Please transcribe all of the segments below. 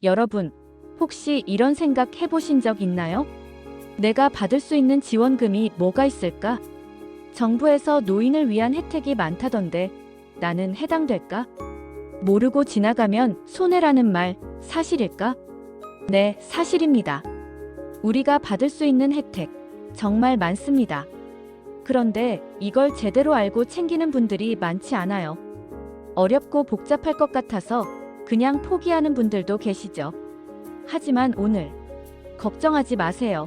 여러분, 혹시 이런 생각 해보신 적 있나요? 내가 받을 수 있는 지원금이 뭐가 있을까? 정부에서 노인을 위한 혜택이 많다던데 나는 해당될까? 모르고 지나가면 손해라는 말 사실일까? 네, 사실입니다. 우리가 받을 수 있는 혜택 정말 많습니다. 그런데 이걸 제대로 알고 챙기는 분들이 많지 않아요. 어렵고 복잡할 것 같아서 그냥 포기하는 분들도 계시죠. 하지만 오늘 걱정하지 마세요.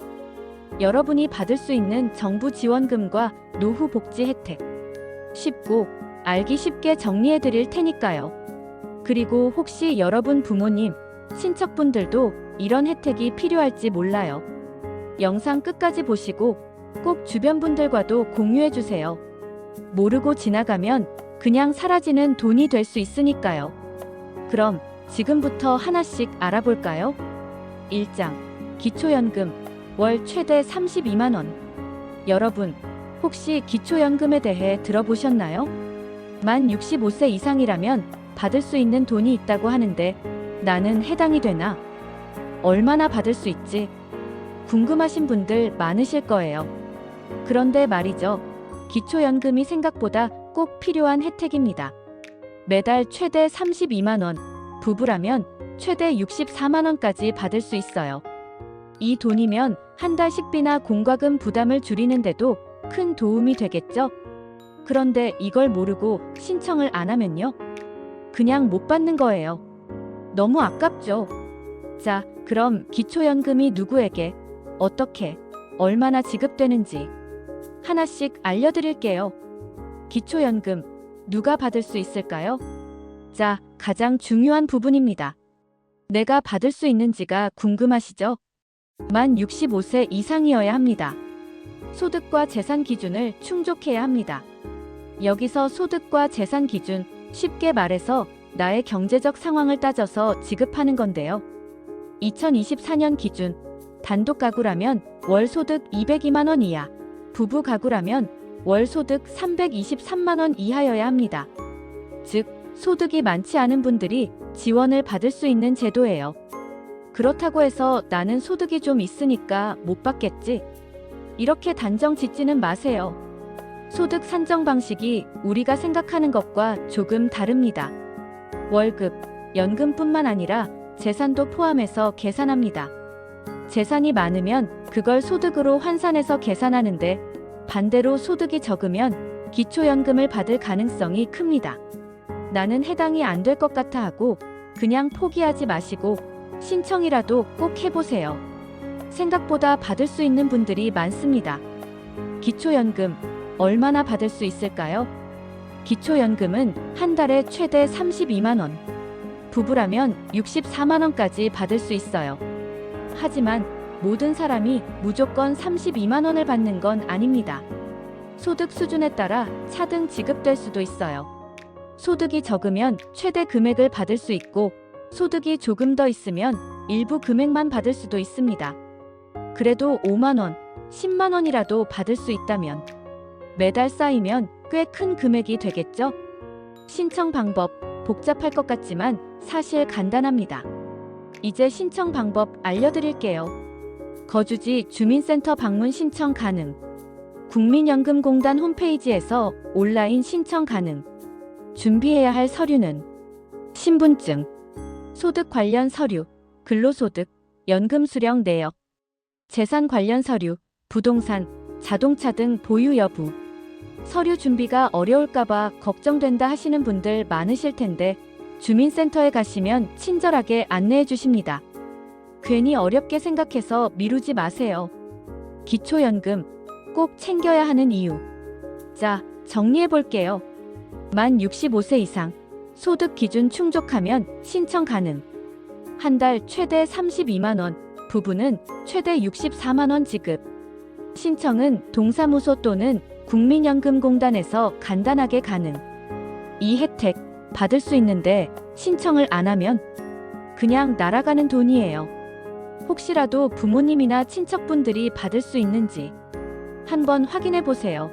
여러분이 받을 수 있는 정부 지원금과 노후 복지 혜택 쉽고 알기 쉽게 정리해 드릴 테니까요. 그리고 혹시 여러분 부모님, 친척분들도 이런 혜택이 필요할지 몰라요. 영상 끝까지 보시고 꼭 주변 분들과도 공유해 주세요. 모르고 지나가면 그냥 사라지는 돈이 될 수 있으니까요. 그럼 지금부터 하나씩 알아볼까요? 1장 기초연금 월 최대 32만 원. 여러분, 혹시 기초연금에 대해 들어보셨나요? 만 65세 이상이라면 받을 수 있는 돈이 있다고 하는데 나는 해당이 되나? 얼마나 받을 수 있지? 궁금하신 분들 많으실 거예요. 그런데 말이죠. 기초연금이 생각보다 꼭 필요한 혜택입니다. 매달 최대 32만 원, 부부라면 최대 64만 원까지 받을 수 있어요. 이 돈이면 한 달 식비나 공과금 부담을 줄이는데도 큰 도움이 되겠죠? 그런데 이걸 모르고 신청을 안 하면요? 그냥 못 받는 거예요. 너무 아깝죠? 자, 그럼 기초연금이 누구에게, 어떻게, 얼마나 지급되는지 하나씩 알려드릴게요. 기초연금, 누가 받을 수 있을까요? 자, 가장 중요한 부분입니다. 내가 받을 수 있는지가 궁금하시죠? 만 65세 이상이어야 합니다. 소득과 재산 기준을 충족해야 합니다. 여기서 소득과 재산 기준, 쉽게 말해서 나의 경제적 상황을 따져서 지급하는 건데요. 2024년 기준, 단독 가구라면 월 소득 202만 원 이하, 부부 가구라면 월 소득 323만 원 이하여야 합니다. 즉, 소득이 많지 않은 분들이 지원을 받을 수 있는 제도예요. 그렇다고 해서 나는 소득이 좀 있으니까 못 받겠지? 이렇게 단정 짓지는 마세요. 소득 산정 방식이 우리가 생각하는 것과 조금 다릅니다. 월급, 연금뿐만 아니라 재산도 포함해서 계산합니다. 재산이 많으면 그걸 소득으로 환산해서 계산하는데 반대로 소득이 적으면 기초연금을 받을 가능성이 큽니다. 나는 해당이 안 될 것 같아 하고 그냥 포기하지 마시고 신청이라도 꼭 해보세요. 생각보다 받을 수 있는 분들이 많습니다. 기초연금, 얼마나 받을 수 있을까요? 기초연금은 한 달에 최대 32만 원, 부부라면 64만 원까지 받을 수 있어요. 하지만 모든 사람이 무조건 32만 원을 받는 건 아닙니다. 소득 수준에 따라 차등 지급될 수도 있어요. 소득이 적으면 최대 금액을 받을 수 있고 소득이 조금 더 있으면 일부 금액만 받을 수도 있습니다. 그래도 5만 원, 10만 원이라도 받을 수 있다면 매달 쌓이면 꽤 큰 금액이 되겠죠? 신청 방법, 복잡할 것 같지만 사실 간단합니다. 이제 신청 방법 알려드릴게요. 거주지 주민센터 방문 신청 가능. 국민연금공단 홈페이지에서 온라인 신청 가능. 준비해야 할 서류는 신분증, 소득 관련 서류, 근로소득, 연금 수령 내역, 재산 관련 서류, 부동산, 자동차 등 보유 여부. 서류 준비가 어려울까봐 걱정된다 하시는 분들 많으실 텐데 주민센터에 가시면 친절하게 안내해 주십니다. 괜히 어렵게 생각해서 미루지 마세요. 기초연금, 꼭 챙겨야 하는 이유. 자, 정리해 볼게요. 만 65세 이상, 소득 기준 충족하면 신청 가능. 한 달 최대 32만 원, 부부는 최대 64만 원 지급. 신청은 동사무소 또는 국민연금공단에서 간단하게 가능. 이 혜택 받을 수 있는데 신청을 안 하면 그냥 날아가는 돈이에요. 혹시라도 부모님이나 친척분들이 받을 수 있는지 한번 확인해 보세요.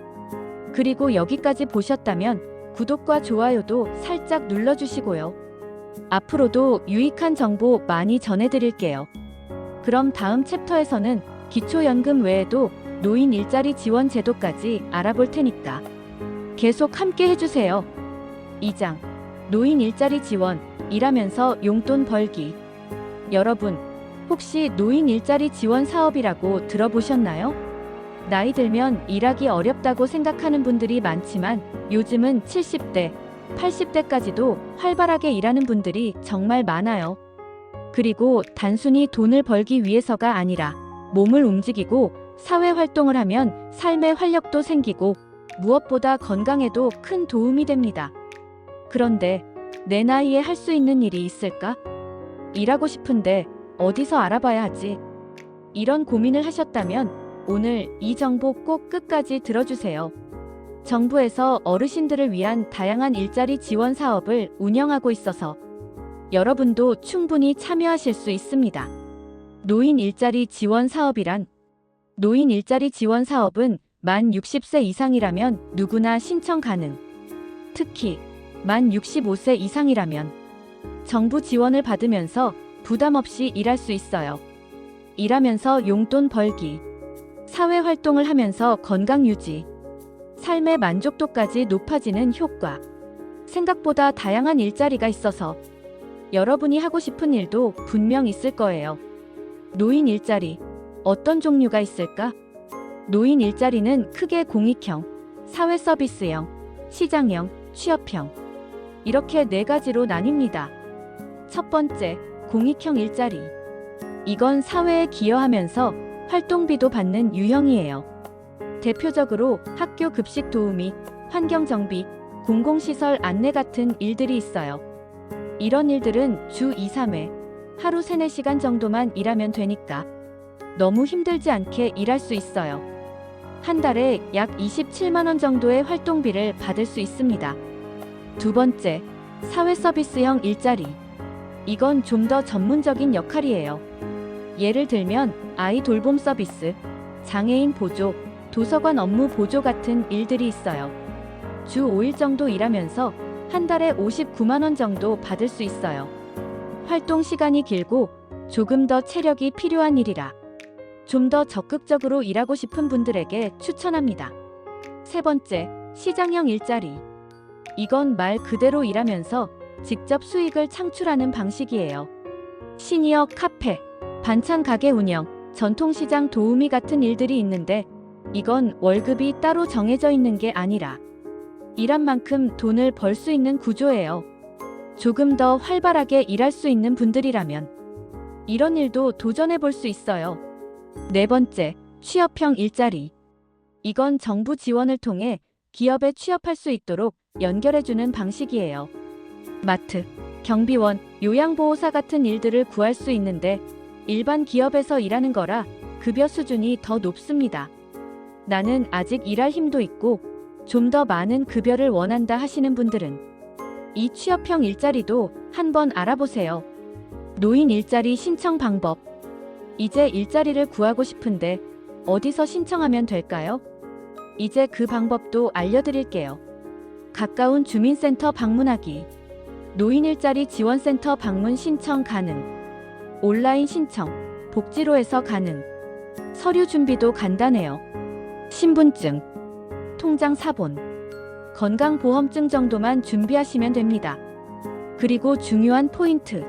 그리고 여기까지 보셨다면 구독과 좋아요도 살짝 눌러주시고요. 앞으로도 유익한 정보 많이 전해드릴게요. 그럼 다음 챕터에서는 기초연금 외에도 노인 일자리 지원 제도까지 알아볼 테니까 계속 함께 해주세요. 2장 노인 일자리 지원, 일하면서 용돈 벌기. 여러분, 혹시 노인 일자리 지원 사업이라고 들어보셨나요? 나이 들면 일하기 어렵다고 생각하는 분들이 많지만 요즘은 70대, 80대까지도 활발하게 일하는 분들이 정말 많아요. 그리고 단순히 돈을 벌기 위해서가 아니라 몸을 움직이고 사회 활동을 하면 삶의 활력도 생기고 무엇보다 건강에도 큰 도움이 됩니다. 그런데 내 나이에 할 수 있는 일이 있을까? 일하고 싶은데 어디서 알아봐야 하지? 이런 고민을 하셨다면 오늘 이 정보 꼭 끝까지 들어주세요. 정부에서 어르신들을 위한 다양한 일자리 지원 사업을 운영하고 있어서 여러분도 충분히 참여하실 수 있습니다. 노인 일자리 지원 사업이란 노인 일자리 지원 사업은 만 60세 이상이라면 누구나 신청 가능. 특히 만 65세 이상이라면 정부 지원을 받으면서 부담 없이 일할 수 있어요. 일하면서 용돈 벌기, 사회 활동을 하면서 건강 유지, 삶의 만족도까지 높아지는 효과. 생각보다 다양한 일자리가 있어서 여러분이 하고 싶은 일도 분명 있을 거예요. 노인 일자리, 어떤 종류가 있을까? 노인 일자리는 크게 공익형, 사회 서비스형, 시장형, 취업형. 이렇게 네 가지로 나뉩니다. 첫 번째, 공익형 일자리. 이건 사회에 기여하면서 활동비도 받는 유형이에요. 대표적으로 학교 급식 도우미, 환경 정비, 공공시설 안내 같은 일들이 있어요. 이런 일들은 주 2, 3회, 하루 3, 4시간 정도만 일하면 되니까 너무 힘들지 않게 일할 수 있어요. 한 달에 약 27만 원 정도의 활동비를 받을 수 있습니다. 두 번째, 사회 서비스형 일자리. 이건 좀 더 전문적인 역할이에요. 예를 들면 아이 돌봄 서비스, 장애인 보조, 도서관 업무 보조 같은 일들이 있어요. 주 5일 정도 일하면서 한 달에 59만 원 정도 받을 수 있어요. 활동 시간이 길고 조금 더 체력이 필요한 일이라 좀 더 적극적으로 일하고 싶은 분들에게 추천합니다. 세 번째, 시장형 일자리. 이건 말 그대로 일하면서 직접 수익을 창출하는 방식이에요. 시니어 카페, 반찬 가게 운영, 전통시장 도우미 같은 일들이 있는데 이건 월급이 따로 정해져 있는 게 아니라 일한 만큼 돈을 벌 수 있는 구조예요. 조금 더 활발하게 일할 수 있는 분들이라면 이런 일도 도전해 볼 수 있어요. 네 번째, 취업형 일자리. 이건 정부 지원을 통해 기업에 취업할 수 있도록 연결해주는 방식이에요. 마트, 경비원, 요양보호사 같은 일들을 구할 수 있는데 일반 기업에서 일하는 거라 급여 수준이 더 높습니다. 나는 아직 일할 힘도 있고 좀 더 많은 급여를 원한다 하시는 분들은 이 취업형 일자리도 한번 알아보세요. 노인 일자리 신청 방법. 이제 일자리를 구하고 싶은데 어디서 신청하면 될까요? 이제 그 방법도 알려드릴게요. 가까운 주민센터 방문하기, 노인 일자리 지원센터 방문 신청 가능, 온라인 신청, 복지로에서 가능, 서류 준비도 간단해요. 신분증, 통장 사본, 건강보험증 정도만 준비하시면 됩니다. 그리고 중요한 포인트,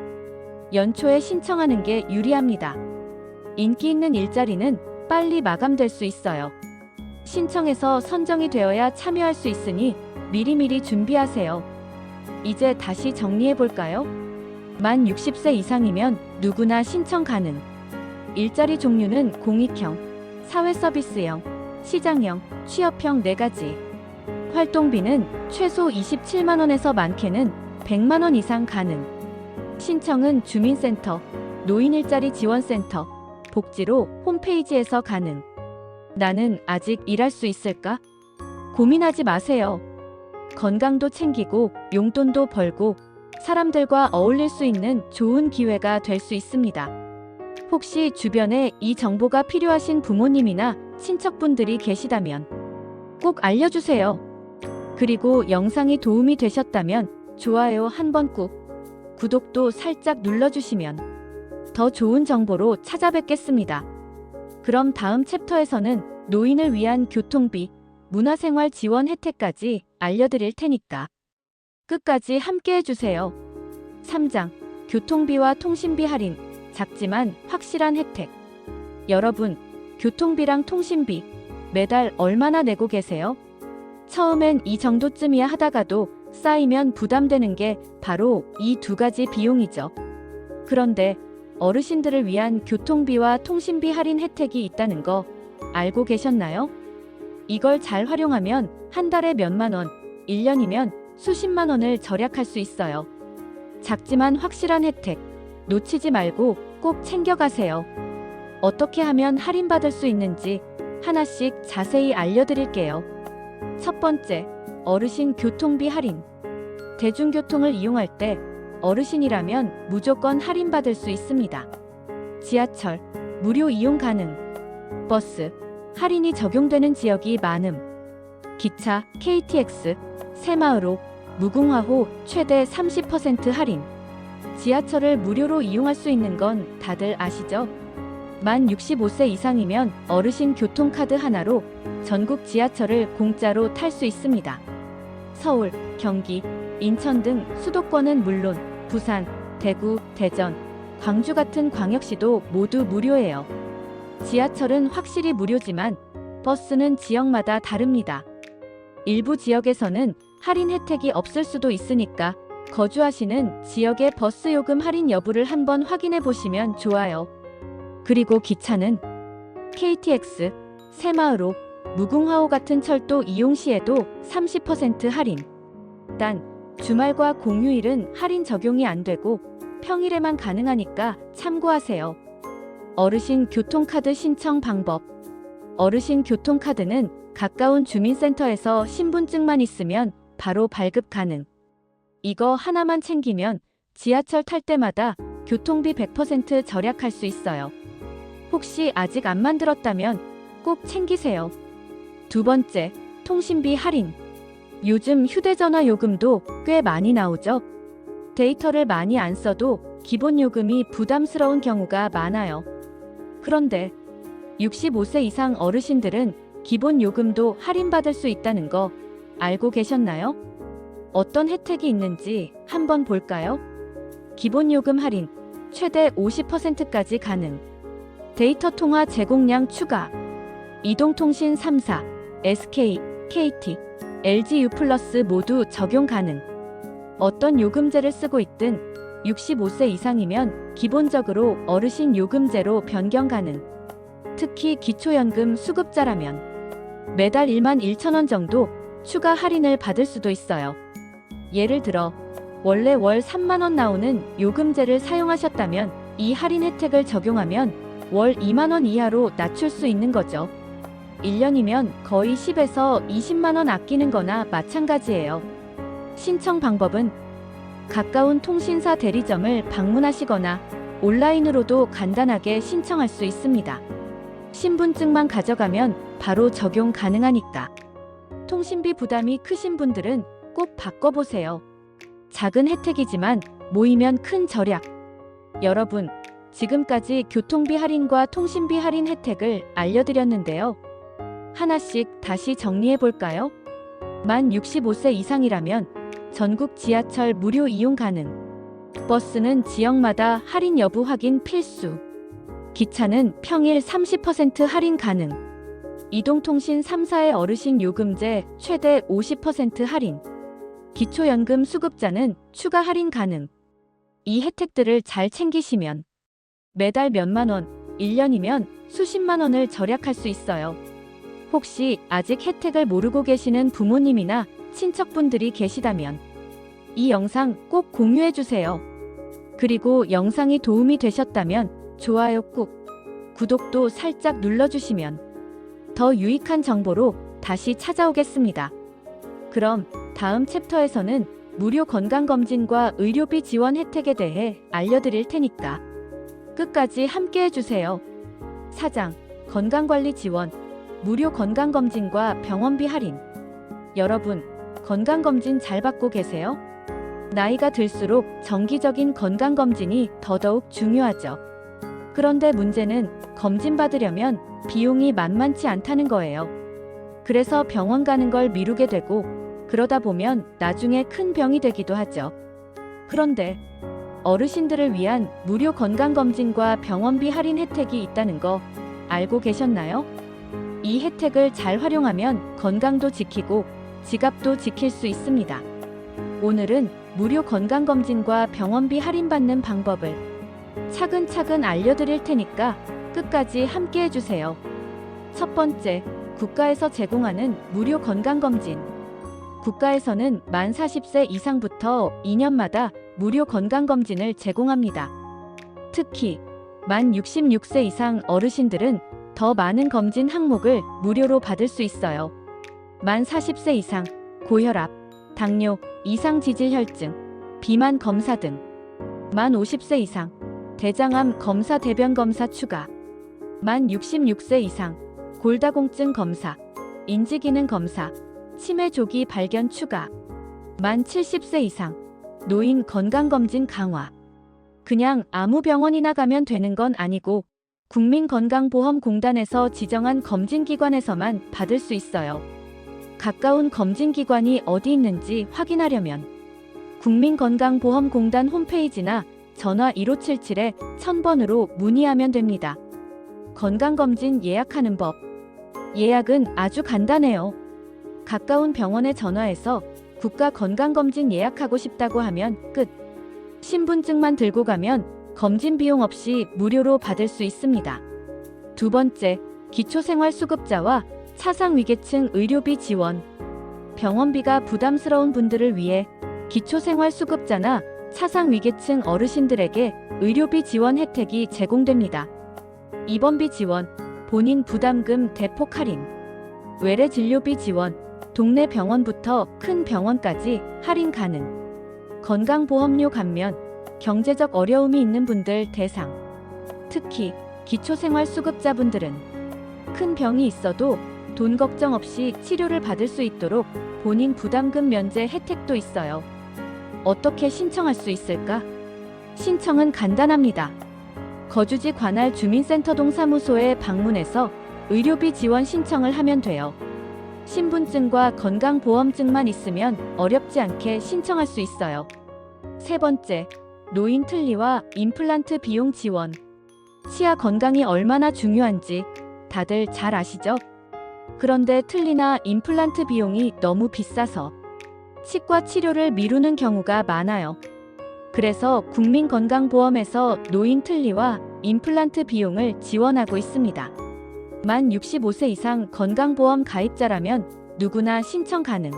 연초에 신청하는 게 유리합니다. 인기 있는 일자리는 빨리 마감될 수 있어요. 신청해서 선정이 되어야 참여할 수 있으니 미리미리 준비하세요. 이제 다시 정리해 볼까요? 만 60세 이상이면 누구나 신청 가능. 일자리 종류는 공익형, 사회 서비스형, 시장형, 취업형 4가지. 활동비는 최소 27만 원에서 많게는 100만 원 이상 가능. 신청은 주민센터, 노인일자리 지원센터, 복지로 홈페이지에서 가능. 나는 아직 일할 수 있을까? 고민하지 마세요. 건강도 챙기고 용돈도 벌고 사람들과 어울릴 수 있는 좋은 기회가 될 수 있습니다. 혹시 주변에 이 정보가 필요하신 부모님이나 친척분들이 계시다면 꼭 알려주세요. 그리고 영상이 도움이 되셨다면 좋아요 한번 꾹 구독도 살짝 눌러주시면 더 좋은 정보로 찾아뵙겠습니다. 그럼 다음 챕터에서는 노인을 위한 교통비, 문화생활 지원 혜택까지 알려드릴 테니까 끝까지 함께 해주세요. 3장 교통비와 통신비 할인, 작지만 확실한 혜택. 여러분, 교통비랑 통신비 매달 얼마나 내고 계세요? 처음엔 이 정도쯤이야 하다가도 쌓이면 부담되는 게 바로 이 두 가지 비용이죠. 그런데 어르신들을 위한 교통비와 통신비 할인 혜택이 있다는 거 알고 계셨나요? 이걸 잘 활용하면 한 달에 몇만 원, 1년이면 수십만 원을 절약할 수 있어요. 작지만 확실한 혜택, 놓치지 말고 꼭 챙겨가세요. 어떻게 하면 할인받을 수 있는지 하나씩 자세히 알려드릴게요. 첫 번째, 어르신 교통비 할인. 대중교통을 이용할 때 어르신이라면 무조건 할인받을 수 있습니다. 지하철, 무료 이용 가능. 버스, 할인이 적용되는 지역이 많음. 기차, KTX, 새마을호, 무궁화호 최대 30% 할인. 지하철을 무료로 이용할 수 있는 건 다들 아시죠? 만 65세 이상이면 어르신 교통카드 하나로 전국 지하철을 공짜로 탈 수 있습니다. 서울, 경기, 인천 등 수도권은 물론 부산, 대구, 대전, 광주 같은 광역시도 모두 무료예요. 지하철은 확실히 무료지만 버스는 지역마다 다릅니다. 일부 지역에서는 할인 혜택이 없을 수도 있으니까 거주하시는 지역의 버스 요금 할인 여부를 한번 확인해 보시면 좋아요. 그리고 기차는 KTX, 새마을호, 무궁화호 같은 철도 이용 시에도 30% 할인. 단, 주말과 공휴일은 할인 적용이 안 되고 평일에만 가능하니까 참고하세요. 어르신 교통카드 신청 방법. 어르신 교통카드는 가까운 주민센터에서 신분증만 있으면 바로 발급 가능. 이거 하나만 챙기면 지하철 탈 때마다 교통비 100% 절약할 수 있어요. 혹시 아직 안 만들었다면 꼭 챙기세요. 두 번째, 통신비 할인. 요즘 휴대전화 요금도 꽤 많이 나오죠? 데이터를 많이 안 써도 기본 요금이 부담스러운 경우가 많아요. 그런데 65세 이상 어르신들은 기본 요금도 할인받을 수 있다는 거 알고 계셨나요? 어떤 혜택이 있는지 한번 볼까요? 기본 요금 할인, 최대 50%까지 가능. 데이터 통화 제공량 추가. 이동통신 3사, SK, KT, LG U+ 모두 적용 가능. 어떤 요금제를 쓰고 있든 65세 이상이면 기본적으로 어르신 요금제로 변경 가능. 특히 기초연금 수급자라면 매달 11,000원 정도 추가 할인을 받을 수도 있어요. 예를 들어 원래 월 3만 원 나오는 요금제를 사용하셨다면 이 할인 혜택을 적용하면 월 2만 원 이하로 낮출 수 있는 거죠. 1년이면 거의 10에서 20만 원 아끼는 거나 마찬가지예요. 신청 방법은 가까운 통신사 대리점을 방문하시거나 온라인으로도 간단하게 신청할 수 있습니다. 신분증만 가져가면 바로 적용 가능하니까. 통신비 부담이 크신 분들은 꼭 바꿔보세요. 작은 혜택이지만 모이면 큰 절약. 여러분, 지금까지 교통비 할인과 통신비 할인 혜택을 알려드렸는데요. 하나씩 다시 정리해 볼까요? 만 65세 이상이라면 전국 지하철 무료 이용 가능. 버스는 지역마다 할인 여부 확인 필수. 기차는 평일 30% 할인 가능. 이동통신 3사의 어르신 요금제 최대 50% 할인. 기초연금 수급자는 추가 할인 가능. 이 혜택들을 잘 챙기시면 매달 몇만 원, 1년이면 수십만 원을 절약할 수 있어요. 혹시 아직 혜택을 모르고 계시는 부모님이나 친척분들이 계시다면 이 영상 꼭 공유해주세요. 그리고 영상이 도움이 되셨다면 좋아요 꾹, 구독도 살짝 눌러주시면 더 유익한 정보로 다시 찾아오겠습니다. 그럼 다음 챕터에서는 무료 건강검진과 의료비 지원 혜택에 대해 알려드릴 테니까 끝까지 함께 해주세요. 4장 건강관리 지원, 무료 건강검진과 병원비 할인. 여러분, 건강검진 잘 받고 계세요? 나이가 들수록 정기적인 건강검진이 더더욱 중요하죠. 그런데 문제는 검진 받으려면 비용이 만만치 않다는 거예요. 그래서 병원 가는 걸 미루게 되고 그러다 보면 나중에 큰 병이 되기도 하죠. 그런데 어르신들을 위한 무료 건강검진과 병원비 할인 혜택이 있다는 거 알고 계셨나요? 이 혜택을 잘 활용하면 건강도 지키고 지갑도 지킬 수 있습니다. 오늘은 무료 건강검진과 병원비 할인받는 방법을 차근차근 알려드릴 테니까 끝까지 함께 해주세요. 첫 번째, 국가에서 제공하는 무료 건강검진. 국가에서는 만 40세 이상부터 2년마다 무료 건강검진을 제공합니다. 특히 만 66세 이상 어르신들은 더 많은 검진 항목을 무료로 받을 수 있어요. 만 40세 이상, 고혈압, 당뇨, 이상지질혈증, 비만 검사 등. 만 50세 이상, 대장암 검사 대변 검사 추가. 만 66세 이상, 골다공증 검사, 인지기능 검사, 치매 조기 발견 추가. 만 70세 이상, 노인 건강검진 강화. 그냥 아무 병원이나 가면 되는 건 아니고 국민건강보험공단에서 지정한 검진기관에서만 받을 수 있어요. 가까운 검진기관이 어디 있는지 확인하려면 국민건강보험공단 홈페이지나 전화 1577-1000번으로 문의하면 됩니다. 건강검진 예약하는 법. 예약은 아주 간단해요. 가까운 병원에 전화해서 국가 건강검진 예약하고 싶다고 하면 끝. 신분증만 들고 가면 검진 비용 없이 무료로 받을 수 있습니다. 두 번째, 기초생활수급자와 차상위계층 의료비 지원. 병원비가 부담스러운 분들을 위해 기초생활수급자나 차상위계층 어르신들에게 의료비 지원 혜택이 제공됩니다. 입원비 지원, 본인 부담금 대폭 할인, 외래진료비 지원, 동네 병원부터 큰 병원까지 할인 가능. 건강보험료 감면, 경제적 어려움이 있는 분들 대상. 특히 기초생활수급자분들은 큰 병이 있어도 돈 걱정 없이 치료를 받을 수 있도록 본인 부담금 면제 혜택도 있어요. 어떻게 신청할 수 있을까? 신청은 간단합니다. 거주지 관할 주민센터 동사무소에 방문해서 의료비 지원 신청을 하면 돼요. 신분증과 건강보험증만 있으면 어렵지 않게 신청할 수 있어요. 세 번째, 노인 틀니와 임플란트 비용 지원. 치아 건강이 얼마나 중요한지 다들 잘 아시죠? 그런데 틀니나 임플란트 비용이 너무 비싸서 치과 치료를 미루는 경우가 많아요. 그래서 국민건강보험에서 노인 틀니와 임플란트 비용을 지원하고 있습니다. 만 65세 이상 건강보험 가입자라면 누구나 신청 가능.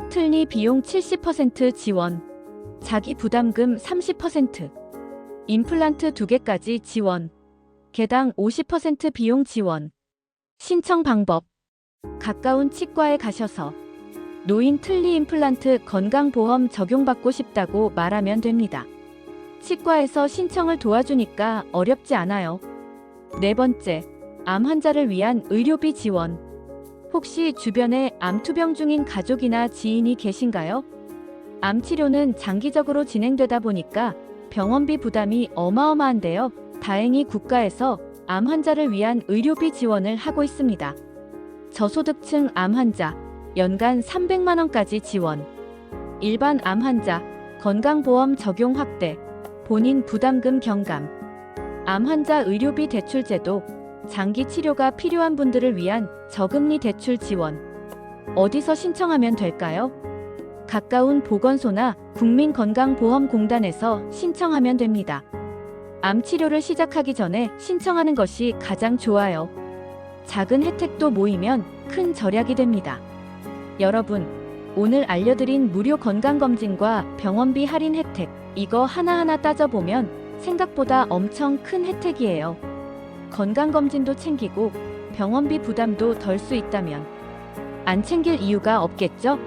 틀니 비용 70% 지원, 자기 부담금 30%, 임플란트 2개까지 지원, 개당 50% 비용 지원. 신청 방법. 가까운 치과에 가셔서 노인 틀니 임플란트 건강보험 적용받고 싶다고 말하면 됩니다. 치과에서 신청을 도와주니까 어렵지 않아요. 네 번째, 암 환자를 위한 의료비 지원. 혹시 주변에 암투병 중인 가족이나 지인이 계신가요? 암 치료는 장기적으로 진행되다 보니까 병원비 부담이 어마어마한데요. 다행히 국가에서 암 환자를 위한 의료비 지원을 하고 있습니다. 저소득층 암 환자, 연간 300만 원까지 지원. 일반 암 환자, 건강보험 적용 확대, 본인 부담금 경감. 암 환자 의료비 대출 제도, 장기 치료가 필요한 분들을 위한 저금리 대출 지원. 어디서 신청하면 될까요? 가까운 보건소나 국민건강보험공단에서 신청하면 됩니다. 암 치료를 시작하기 전에 신청하는 것이 가장 좋아요. 작은 혜택도 모이면 큰 절약이 됩니다. 여러분, 오늘 알려드린 무료 건강검진과 병원비 할인 혜택, 이거 하나하나 따져보면 생각보다 엄청 큰 혜택이에요. 건강검진도 챙기고 병원비 부담도 덜 수 있다면 안 챙길 이유가 없겠죠?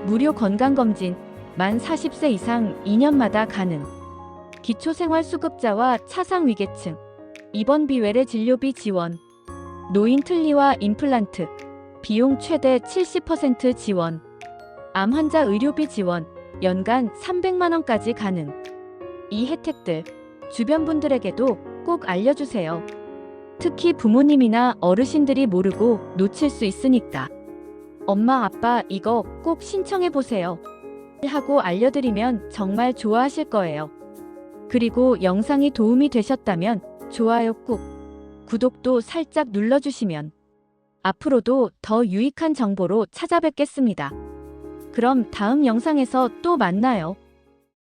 무료 건강검진, 만 40세 이상 2년마다 가능. 기초생활수급자와 차상위계층, 입원비 외래진료비 지원, 노인 틀니와 임플란트, 비용 최대 70% 지원, 암 환자 의료비 지원, 연간 300만 원까지 가능. 이 혜택들 주변 분들에게도 꼭 알려주세요. 특히 부모님이나 어르신들이 모르고 놓칠 수 있으니까. 엄마, 아빠 이거 꼭 신청해보세요. 하고 알려드리면 정말 좋아하실 거예요. 그리고 영상이 도움이 되셨다면 좋아요 꾹, 구독도 살짝 눌러주시면 앞으로도 더 유익한 정보로 찾아뵙겠습니다. 그럼 다음 영상에서 또 만나요.